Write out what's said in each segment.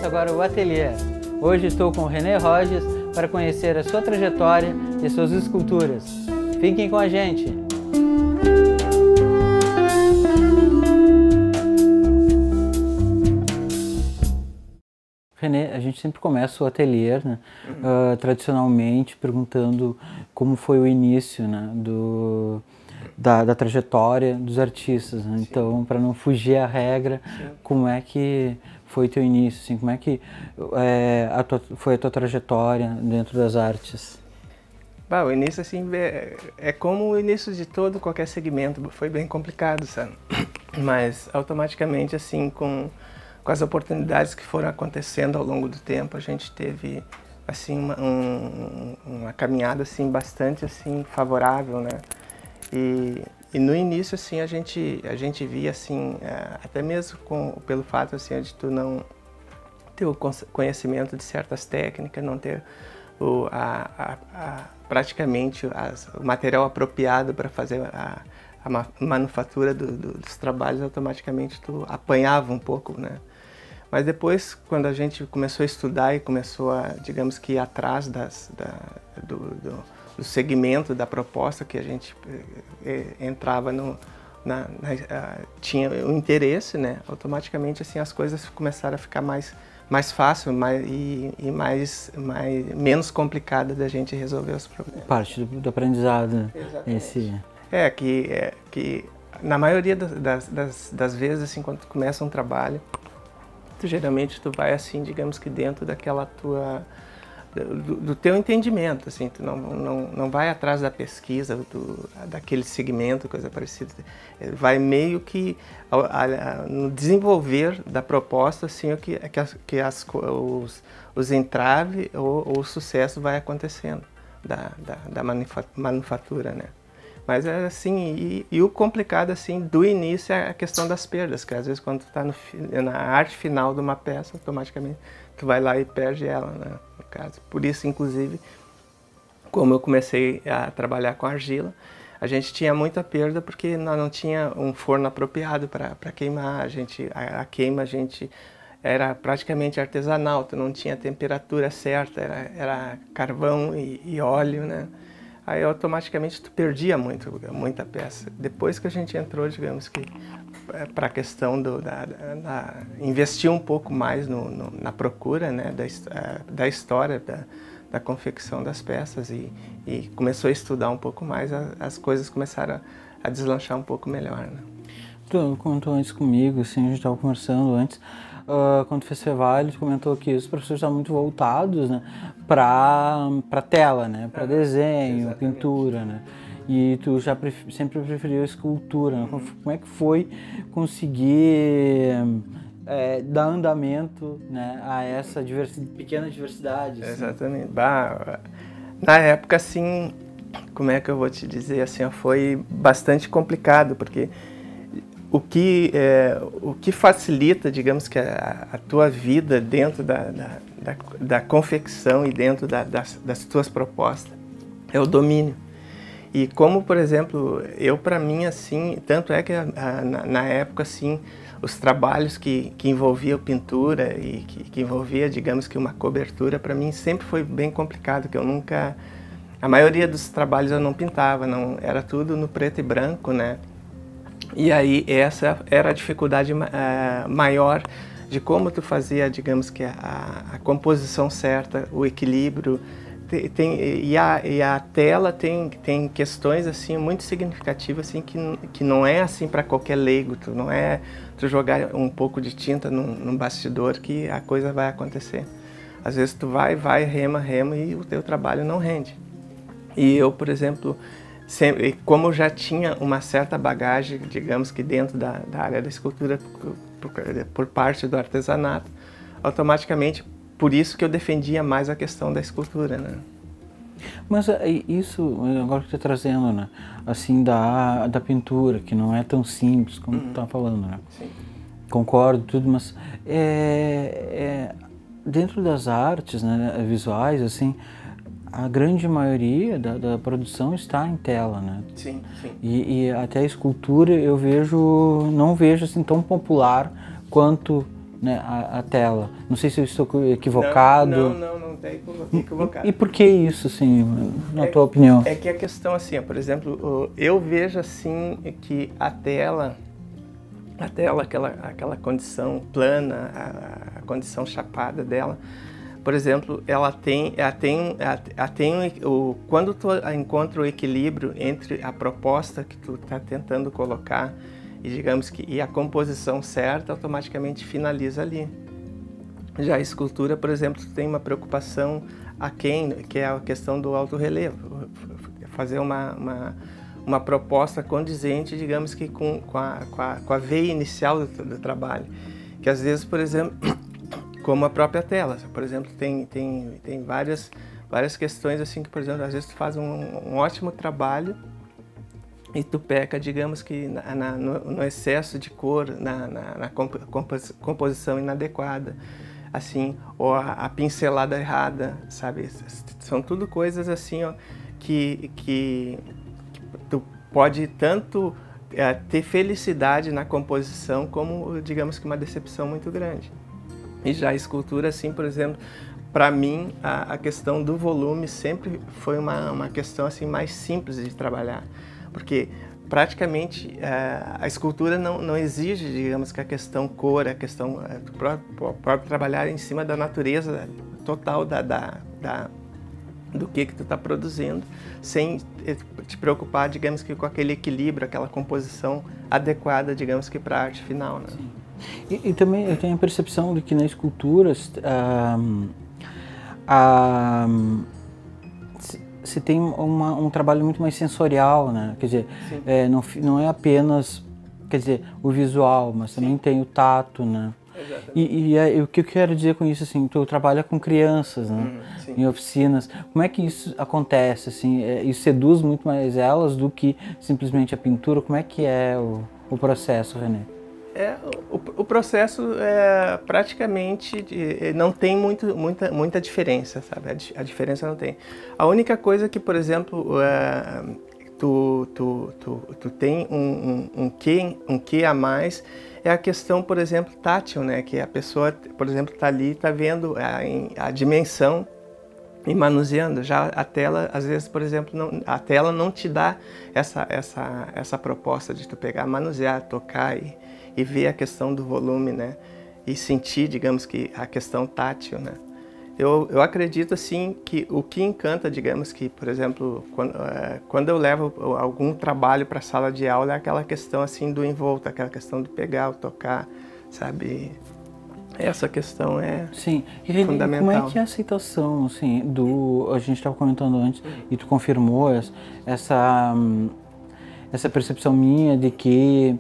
Começa agora o Ateliê. Hoje estou com o René Roges para conhecer a sua trajetória e suas esculturas. Fiquem com a gente! René, a gente sempre começa o ateliê, né? Tradicionalmente, perguntando como foi o início, né? Da trajetória dos artistas, né? Então, para não fugir à regra, como é que foi teu início? Assim, como é que foi a tua trajetória dentro das artes? O início, assim, é como o início de qualquer segmento, foi bem complicado, sabe? Mas, automaticamente, assim, com as oportunidades que foram acontecendo ao longo do tempo, a gente teve, assim, uma caminhada, assim, bastante, assim, favorável, né? E no início, assim, a gente via, assim, até mesmo pelo fato, assim, de tu não ter o conhecimento de certas técnicas, não ter praticamente o material apropriado para fazer a manufatura dos trabalhos, automaticamente tu apanhava um pouco, né? Mas depois, quando a gente começou a estudar e começou a, digamos que ir atrás do segmento da proposta que a gente entrava tinha o interesse, né? Automaticamente, assim, as coisas começaram a ficar mais fácil menos complicada da gente resolver os problemas. Parte do aprendizado. Exatamente. Que na maioria das vezes, assim, quando tu começa um trabalho, geralmente tu vai, assim, digamos que dentro daquela do teu entendimento, assim, tu não vai atrás da pesquisa daquele segmento, coisa parecida. Vai meio que no desenvolver da proposta, assim, os entraves ou o sucesso vai acontecendo da manufatura, né? Mas é assim, e o complicado, assim, do início é a questão das perdas, que às vezes quando tu está na arte final de uma peça, automaticamente tu vai lá e perde ela, né, no caso. Por isso, inclusive, como eu comecei a trabalhar com argila, a gente tinha muita perda porque nós não tinha um forno apropriado para queimar, a queima era praticamente artesanal, tu não tinha a temperatura certa, era carvão e óleo, né? Aí automaticamente tu perdia muita peça. Depois que a gente entrou, digamos que para a questão investir um pouco mais na procura, né, da história da confecção das peças e começou a estudar um pouco mais, as coisas começaram a deslanchar um pouco melhor, né? Tu comentou antes comigo, assim, a gente estava conversando antes, quando tu fez Fevale, tu comentou que os professores estavam muito voltados, né, para tela, né, para desenho, exatamente, pintura, né, e tu já sempre preferiu a escultura, né? Como é que foi conseguir dar andamento, né, a essa pequena diversidade? Assim? Exatamente. Na época, assim, como é que eu vou te dizer, assim, foi bastante complicado, porque o que facilita, digamos que a tua vida dentro da confecção e dentro das tuas propostas é o domínio. E como, por exemplo, para mim, assim, tanto é que na época, assim, os trabalhos que envolviam pintura e que envolvia, digamos que uma cobertura, para mim sempre foi bem complicado, que eu nunca... A maioria dos trabalhos eu não pintava, era tudo no preto e branco, né? E aí essa era a dificuldade maior de como tu fazia, digamos que a composição certa, o equilíbrio, e a tela tem questões assim muito significativas assim que não é assim para qualquer leigo, não é tu jogar um pouco de tinta num bastidor que a coisa vai acontecer. Às vezes tu vai, rema e o teu trabalho não rende. E eu, por exemplo, sempre, como eu já tinha uma certa bagagem, digamos que dentro da área da escultura por parte do artesanato, automaticamente, por isso que eu defendia mais a questão da escultura, né? Mas isso, agora que tu tá trazendo, né, assim, da pintura, que não é tão simples como tu tá falando, né? Sim. Concordo, tudo, mas dentro das artes, né, visuais, assim, a grande maioria da produção está em tela, né? Sim, sim. E até a escultura eu não vejo assim tão popular quanto né, a tela. Não sei se eu estou equivocado. Não está equivocado. E por que isso, assim, na tua opinião? É que a questão, assim, por exemplo, eu vejo assim que a tela, aquela condição plana, a condição chapada dela, por exemplo, quando tu encontra o equilíbrio entre a proposta que tu está tentando colocar e, digamos que, e a composição certa, automaticamente finaliza ali. Já a escultura, por exemplo, tem uma preocupação aquém, que é a questão do alto relevo, fazer uma proposta condizente, digamos que com a veia inicial do trabalho, que às vezes, por exemplo, como a própria tela, por exemplo, tem várias questões assim que, por exemplo, às vezes tu faz um ótimo trabalho e tu peca, digamos que no excesso de cor, na composição inadequada, assim, ou a pincelada errada, sabe? São tudo coisas assim, ó, que tu pode tanto ter felicidade na composição como, digamos que, uma decepção muito grande. E já a escultura, assim, por exemplo, para mim, a questão do volume sempre foi uma questão assim mais simples de trabalhar, porque praticamente a escultura não exige, digamos, que a questão cor, a questão do próprio trabalhar em cima da natureza total do que tu está produzindo, sem te preocupar, digamos que, com aquele equilíbrio, aquela composição adequada, digamos que, para a arte final, né? Sim. E também eu tenho a percepção de que na escultura se tem um trabalho muito mais sensorial, né? Quer dizer, não é apenas, quer dizer, o visual, mas também tem o tato, né? E o que eu quero dizer com isso, assim, tu trabalha com crianças, né? Em oficinas. Como é que isso acontece, assim? Isso seduz muito mais elas do que simplesmente a pintura? Como é que é o processo, René? O processo praticamente não tem muita diferença, sabe? A diferença não tem. A única coisa que, por exemplo, tu tem um quê a mais é a questão, por exemplo, tátil, né? Que a pessoa, por exemplo, está ali, está vendo a dimensão e manuseando. Já a tela, às vezes, por exemplo, a tela não te dá essa proposta de tu pegar, manusear, tocar e ver a questão do volume, né? E sentir, digamos que, a questão tátil, né? Eu acredito, assim, que o que encanta, digamos que, por exemplo, quando eu levo algum trabalho para a sala de aula, é aquela questão, assim, do envolto, aquela questão de pegar, tocar, sabe? Essa questão é fundamental. Como é que é a aceitação, assim, a gente estava comentando antes, e tu confirmou essa percepção minha de que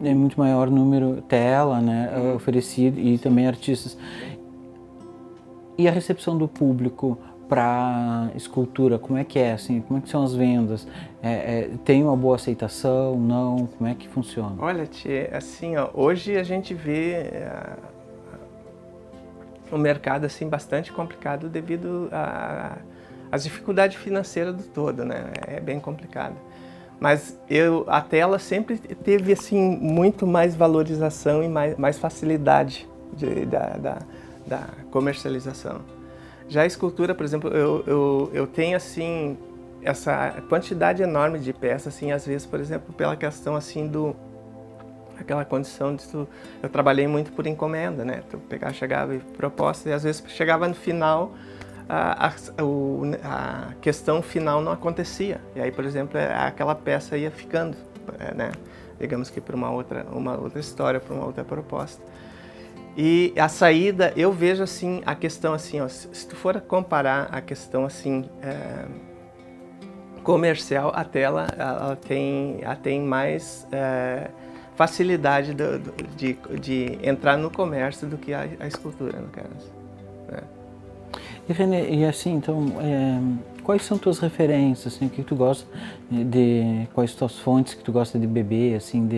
é muito maior número tela, né, oferecido, e também artistas. E a recepção do público para escultura, como é que é, assim, como é que são as vendas? Tem uma boa aceitação, não? Como é que funciona? Olha, Tchê, assim, ó, hoje a gente vê um mercado, assim, bastante complicado devido às dificuldades financeiras do todo, né? É bem complicado. Mas a tela sempre teve, assim, muito mais valorização e mais facilidade da comercialização. Já a escultura, por exemplo, eu tenho, assim, essa quantidade enorme de peças, assim, às vezes, por exemplo, pela questão, assim, aquela condição de eu trabalhei muito por encomenda, né? Tu chegava e proposta, e às vezes chegava no final, a questão final não acontecia. E aí, por exemplo, aquela peça ia ficando, né? Digamos que para uma outra história, para uma outra proposta. E a saída, eu vejo, assim, a questão, assim, ó, se tu for comparar a questão, assim, comercial, a tela, ela tem mais facilidade de entrar no comércio do que a escultura, no caso. Né? E René, e assim, então, quais são tuas referências, assim, o que tu gosta quais tuas fontes que tu gosta de beber, assim,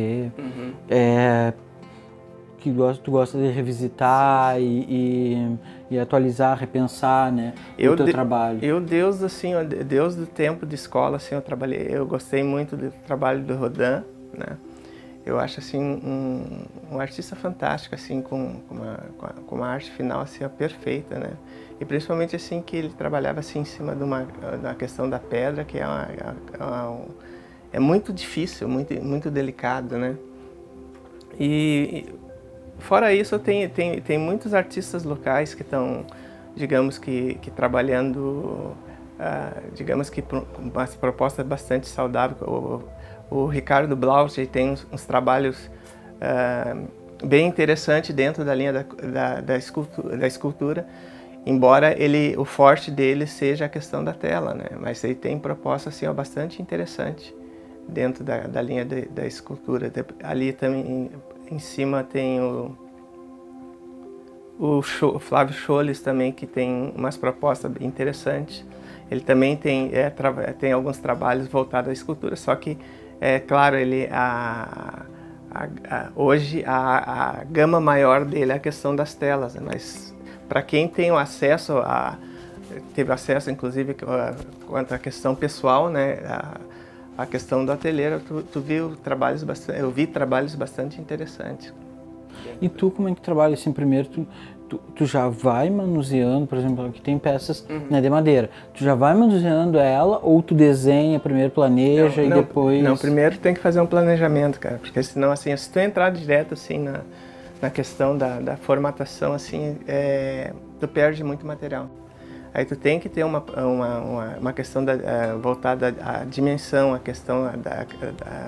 que tu gosta de revisitar e atualizar, repensar, né, o teu trabalho? Desde o tempo de escola, assim, eu gostei muito do trabalho do Rodin, né? eu acho assim um artista fantástico, assim, com uma arte final assim, perfeita, né? E principalmente assim que ele trabalhava assim em cima da questão da pedra, que é muito difícil, muito delicado, né? E fora isso, tem muitos artistas locais que estão, digamos que trabalhando, digamos que com uma proposta bastante saudável. O Ricardo Blaus tem uns trabalhos bem interessantes dentro da linha da escultura, embora o forte dele seja a questão da tela, né? Mas ele tem proposta assim, bastante interessante dentro da linha da escultura. Ali também em cima tem o Flávio Scholes também, que tem umas propostas interessantes. Ele também tem alguns trabalhos voltados à escultura, só que claro, hoje a gama maior dele é a questão das telas, né? Mas para quem tem o acesso, teve acesso inclusive quanto à questão pessoal, né? A questão do ateliê, eu vi trabalhos bastante interessantes. E tu, como é que trabalha assim? Primeiro, tu já vai manuseando, por exemplo, aqui tem peças, né, de madeira. Tu já vai manuseando ela ou tu desenha, primeiro planeja e depois... Não, primeiro tem que fazer um planejamento, cara, porque senão, assim, se tu entrar direto, assim, na questão da formatação, assim, tu perde muito material. Aí tu tem que ter uma questão voltada à dimensão, a questão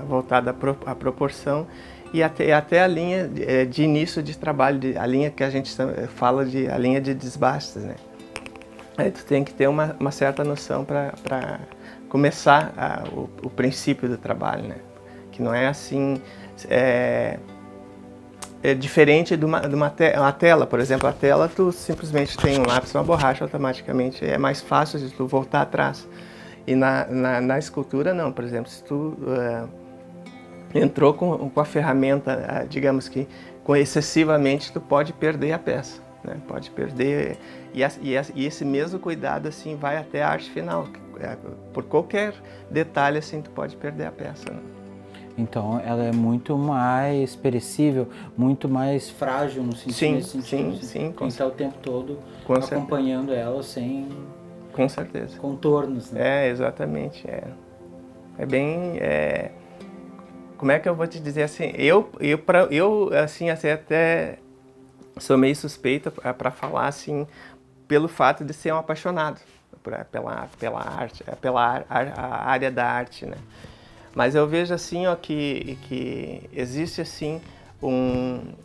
voltada à proporção, e até a linha de início de trabalho, a linha que a gente fala a linha de desbastes, né? Aí tu tem que ter uma certa noção para começar o princípio do trabalho, né? Que não é assim, é diferente de uma tela, por exemplo. A tela tu simplesmente tem um lápis, uma borracha, automaticamente é mais fácil de tu voltar atrás. E na escultura não, por exemplo, se tu entrou com a ferramenta, digamos que excessivamente, tu pode perder a peça, né? Pode perder, e esse mesmo cuidado assim vai até a arte final. Por qualquer detalhe assim tu pode perder a peça, né? Então ela é muito mais perecível, muito mais frágil no sentido. Sim. Tem que estar o tempo todo acompanhando ela sem... Com certeza. Contornos, né? Exatamente. É bem... Como é que eu vou te dizer assim? Eu assim até sou meio suspeita para falar assim, pelo fato de ser um apaixonado pela arte, pela área da arte, né? Mas eu vejo assim, ó, que existe assim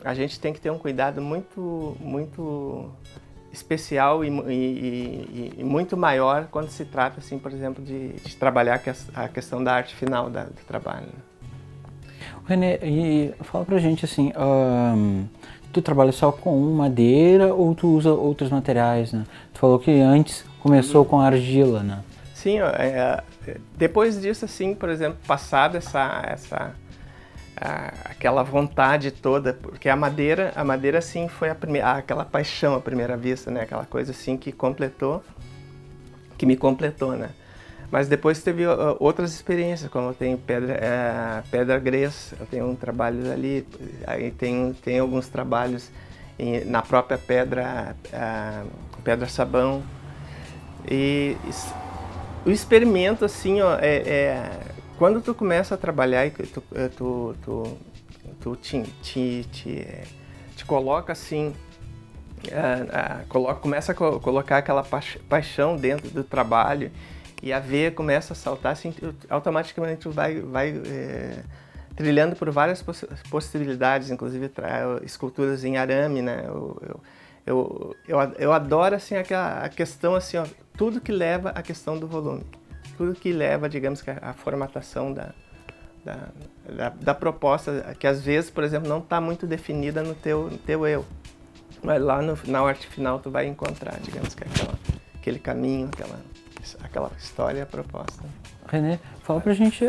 a gente tem que ter um cuidado muito especial e muito maior quando se trata assim, por exemplo, de trabalhar a questão da arte final do trabalho, né? René, e fala pra gente assim, tu trabalha só com madeira ou tu usa outros materiais, né? Tu falou que antes começou com argila, né? Sim, depois disso, assim, por exemplo, passada aquela vontade toda, porque a madeira assim foi aquela paixão à primeira vista, né? Aquela coisa assim que me completou, né? Mas depois teve outras experiências, como eu tenho pedra grés, eu tenho trabalhos ali, aí tem alguns trabalhos na própria pedra sabão. E o experimento, assim, ó, quando tu começa a trabalhar e tu te coloca assim, começa a colocar aquela paixão dentro do trabalho, e a veia começa a saltar, assim, automaticamente tu vai trilhando por várias possibilidades, inclusive esculturas em arame, né? Eu adoro assim a questão assim, ó, tudo que leva à questão do volume, tudo que leva, digamos, que a formatação da proposta, que às vezes, por exemplo, não está muito definida no teu eu, mas lá na arte final tu vai encontrar, digamos, que aquele caminho, aquela história proposta. René, fala pra gente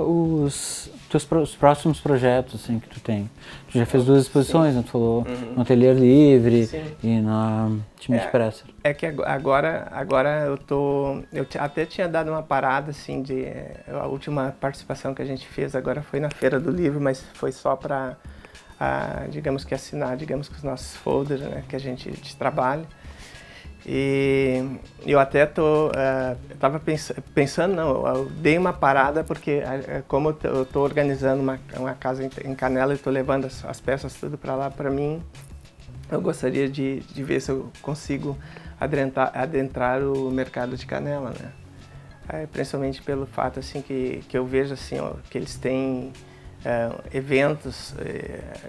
os teus próximos projetos assim, que tu tem. Tu já fez 2 exposições, né? Tu falou no Ateliê Livre e na Timid Presser. É que agora eu até tinha dado uma parada assim a última participação que a gente fez agora foi na Feira do Livro, mas foi só para digamos que assinar, digamos que os nossos folders, né, que a gente trabalha. E eu até estava pensando, não, eu dei uma parada porque como eu estou organizando uma casa em Canela e estou levando as peças tudo para lá para mim, eu gostaria de ver se eu consigo adentrar o mercado de Canela, né? Principalmente pelo fato assim que eu vejo assim, ó, que eles têm eventos,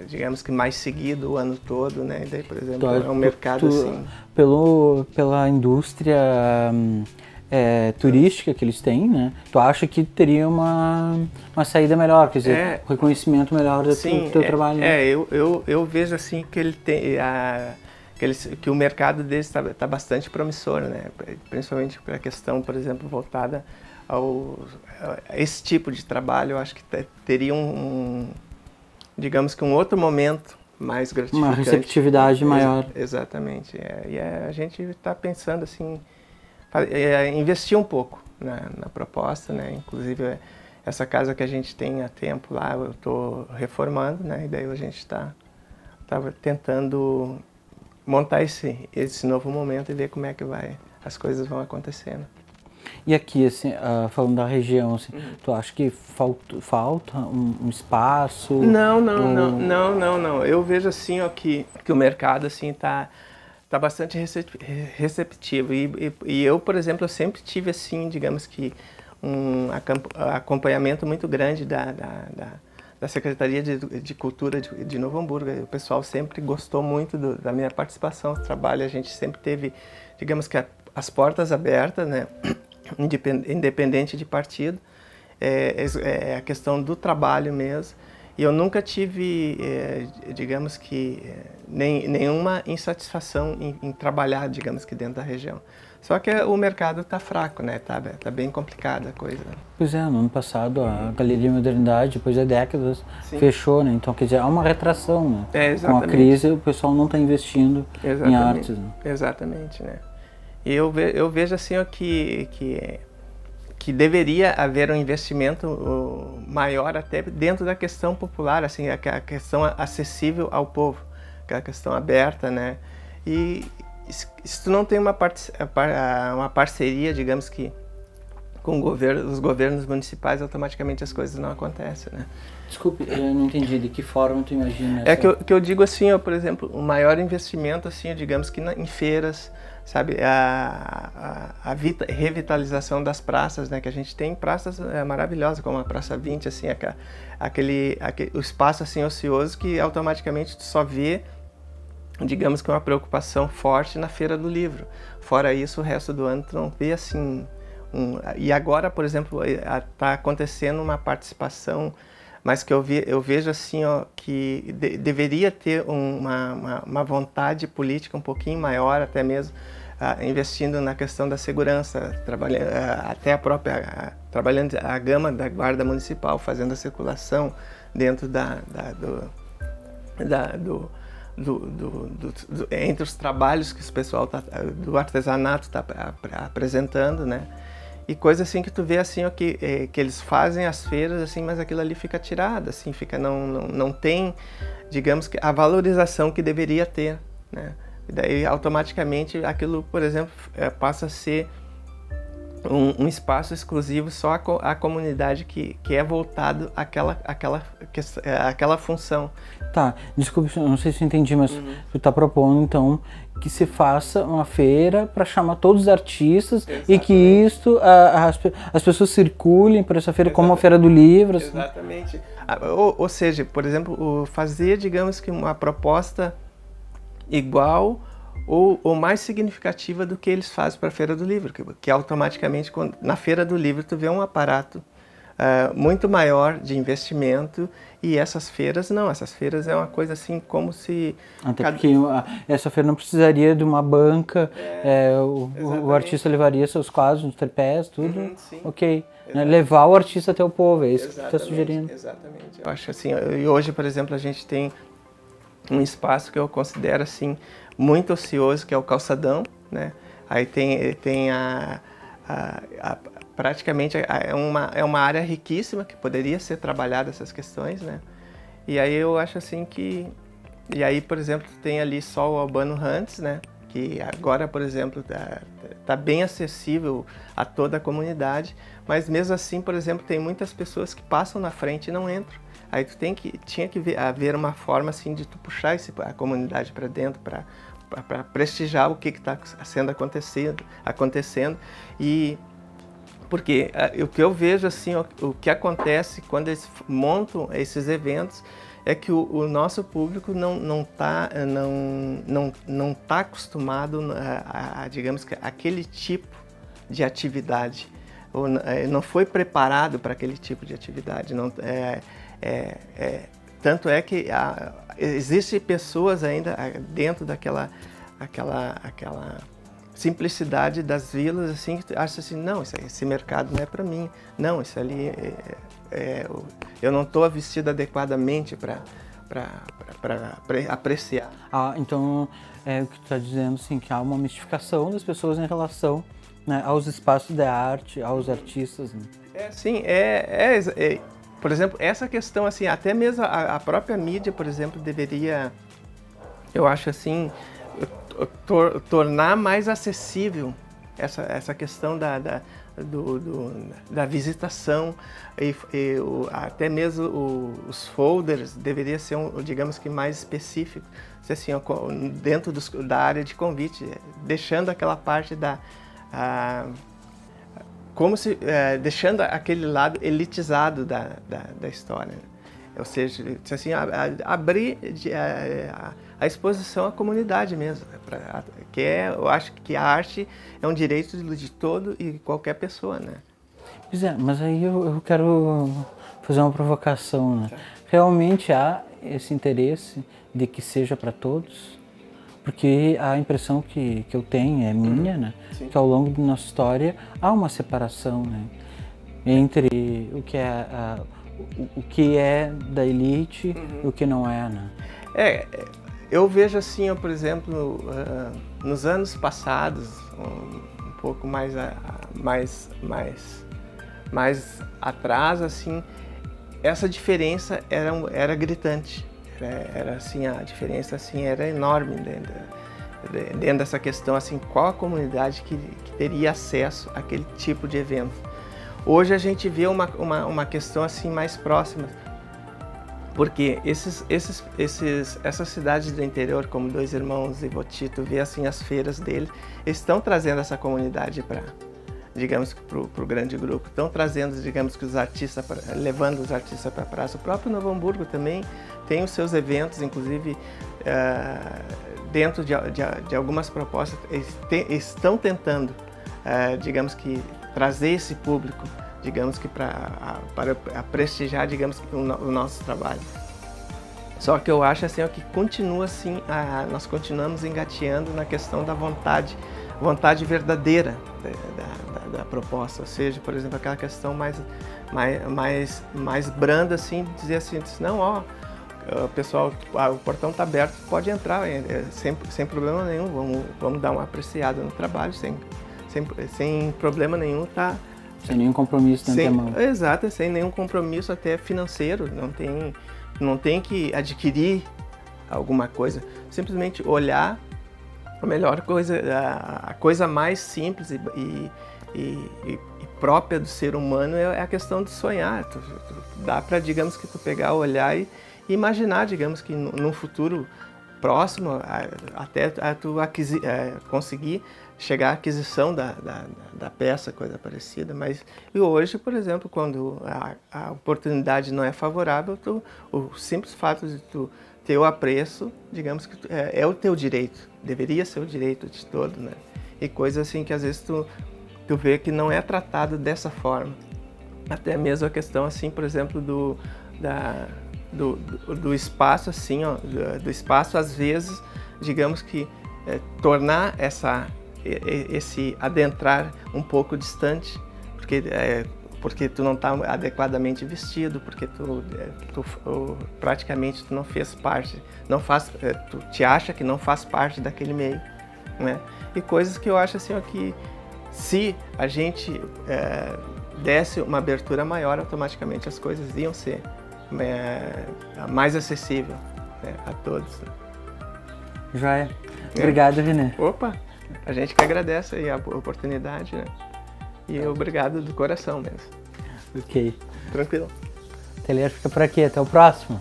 digamos que mais seguido o ano todo, né? E daí, por exemplo, é um mercado assim... Pela indústria turística que eles têm, né? Tu acha que teria uma saída melhor, quer dizer, um reconhecimento melhor do teu trabalho? Né? Eu vejo assim que ele tem... que o mercado deles está bastante promissor, né? Principalmente para a questão, por exemplo, voltada a esse tipo de trabalho. Eu acho que teria digamos que um outro momento mais gratificante. Uma receptividade maior. Exatamente. E a gente está pensando assim, investir um pouco na proposta, né? Inclusive essa casa que a gente tem há tempo lá, eu estou reformando, né? E daí a gente estava tentando montar esse novo momento e ver como é que as coisas vão acontecendo. E aqui, assim, falando da região, assim, tu acha que falta um espaço? Não. Eu vejo assim, ó, que o mercado assim tá bastante receptivo e eu, por exemplo, eu sempre tive assim, digamos que um acompanhamento muito grande da Secretaria de Cultura de Novo Hamburgo. O pessoal sempre gostou muito da minha participação no trabalho. A gente sempre teve, digamos que as portas abertas, né? Independente de partido. É a questão do trabalho mesmo. E eu nunca tive, digamos que, nenhuma insatisfação em trabalhar, digamos que, dentro da região. Só que o mercado está fraco, né? Tá bem complicada a coisa. Pois é, no ano passado a Galeria Modernidade, depois de décadas, fechou, né? Então, quer dizer, há uma retração, né? Com a crise, o pessoal não está investindo em artes. Né? Exatamente, né? E eu vejo assim ó, que deveria haver um investimento maior até dentro da questão popular, assim, a questão acessível ao povo, aquela questão aberta, né? E se tu não tem uma parceria, digamos que, com os governos municipais, automaticamente as coisas não acontecem, né? Desculpe, eu não entendi. De que forma tu imagina? Que eu digo assim, ó, por exemplo, o maior investimento, assim, digamos que em feiras, sabe, a revitalização das praças, né, que a gente tem praças maravilhosas, como a Praça 20, assim, o espaço assim ocioso que automaticamente tu só vê, digamos que uma preocupação forte na Feira do Livro. Fora isso, o resto do ano tu não vê assim. E agora, por exemplo, está acontecendo uma participação, mas que eu vejo assim, ó, que deveria ter uma vontade política um pouquinho maior, até mesmo investindo na questão da segurança, trabalhando a gama da Guarda Municipal, fazendo a circulação dentro entre os trabalhos que o pessoal do artesanato está apresentando, né? E coisa assim que tu vê assim, ó, que eles fazem as feiras assim, mas aquilo ali fica tirado, assim, não tem, digamos que a valorização que deveria ter, né? E daí automaticamente aquilo, por exemplo, passa a ser um espaço exclusivo só à comunidade que é voltado àquela função. Tá, desculpa, não sei se eu entendi, mas tu está propondo então que se faça uma feira para chamar todos os artistas. Exatamente. E que as pessoas circulem por essa feira. Exatamente. Como a Feira do Livro. Assim. Exatamente. Ou seja, por exemplo, fazer, digamos que uma proposta igual ou mais significativa do que eles fazem para a Feira do Livro, que automaticamente na Feira do Livro tu vê um aparato muito maior de investimento, e essas feiras não, essas feiras é uma coisa assim como se... Até porque essa feira não precisaria de uma banca, o artista levaria seus quadros, nos tripés, tudo, ok. Né? Levar o artista até o povo, é isso que você está sugerindo. Exatamente. Eu acho assim, e hoje, por exemplo, a gente tem um espaço que eu considero assim muito ocioso, que é o calçadão, né? Aí tem praticamente é uma área riquíssima que poderia ser trabalhada essas questões, né? E aí eu acho assim que... E aí, por exemplo, tem ali só o Albano Rantes, né? Que agora, por exemplo, tá bem acessível a toda a comunidade, mas mesmo assim, por exemplo, tem muitas pessoas que passam na frente e não entram. Aí tinha que haver uma forma assim de tu puxar a comunidade para dentro, para prestigiar o que está acontecendo. E porque o que eu vejo assim, o que acontece quando eles montam esses eventos é que o nosso público não tá acostumado a digamos que aquele tipo de atividade, ou não foi preparado para aquele tipo de atividade. Tanto é que existem pessoas ainda dentro daquela simplicidade das vilas, assim, que acham assim, não, esse mercado não é para mim, não, isso ali eu não estou vestido adequadamente para apreciar. Então, o que tu está dizendo, assim, que há uma mistificação das pessoas em relação, né, aos espaços de arte, aos artistas. Né? Por exemplo, essa questão, assim, até mesmo a própria mídia, por exemplo, deveria, eu acho assim, tornar mais acessível essa questão da visitação, até mesmo os folders deveria ser, digamos que mais específico, assim, dentro da área de convite, deixando aquela parte deixando aquele lado elitizado da história. Ou seja, assim, abrir a exposição à comunidade mesmo, eu acho que a arte é um direito de todo e qualquer pessoa, né? Pois é, mas aí eu quero fazer uma provocação, né? Realmente há esse interesse de que seja para todos? Porque a impressão que eu tenho é minha, né? Sim. Que ao longo da nossa história há uma separação, né? Entre o que é da elite e o que não é, né? Eu vejo assim, por exemplo, nos anos passados, um pouco mais atrás, assim, essa diferença era gritante. Era assim, a diferença assim era enorme dentro dessa questão, assim, qual a comunidade que teria acesso àquele tipo de evento. Hoje a gente vê uma questão assim mais próxima, porque essas cidades do interior, como Dois Irmãos e Voti, tu vê assim as feiras deles, eles estão trazendo essa comunidade para, digamos, para o grande grupo, estão trazendo, digamos, que os artistas, levando os artistas para a praça. O próprio Novo Hamburgo também tem os seus eventos, inclusive dentro de algumas propostas, eles estão tentando, digamos que, trazer esse público, digamos que para prestigiar, digamos, o nosso trabalho. Só que eu acho assim, que continua assim, nós continuamos engateando na questão da vontade verdadeira da proposta, ou seja, por exemplo, aquela questão mais branda, assim, dizer assim, não, pessoal, o portão está aberto, pode entrar, sem problema nenhum, vamos dar uma apreciada no trabalho, sem problema nenhum, tá? Sem nenhum compromisso de antemão. Exato, sem nenhum compromisso até financeiro, não tem que adquirir alguma coisa, simplesmente olhar a melhor coisa, a coisa mais simples e própria do ser humano é a questão de sonhar. Dá para, digamos que tu pegar, olhar e imaginar, digamos que num futuro próximo, até tu conseguir chegar à aquisição da peça, coisa parecida. Mas e hoje, por exemplo, quando a oportunidade não é favorável, o simples fato de tu ter o apreço, digamos que é o teu direito, deveria ser o direito de todo, né? E coisa assim que às vezes tu vê que não é tratado dessa forma. até mesmo a questão, assim, por exemplo, do espaço, assim, ó, do espaço, às vezes, digamos que tornar esse adentrar um pouco distante, porque tu não está adequadamente vestido, porque praticamente tu não fez parte, tu te acha que não faz parte daquele meio, né? E coisas que eu acho assim, ó, que se a gente desse uma abertura maior, automaticamente as coisas iam ser mais acessível, né, a todos. Joia. Obrigado, René. Opa, a gente que agradece aí a oportunidade, né? E obrigado do coração mesmo. Ok. Tranquilo. O Atelier fica por aqui. Até o próximo.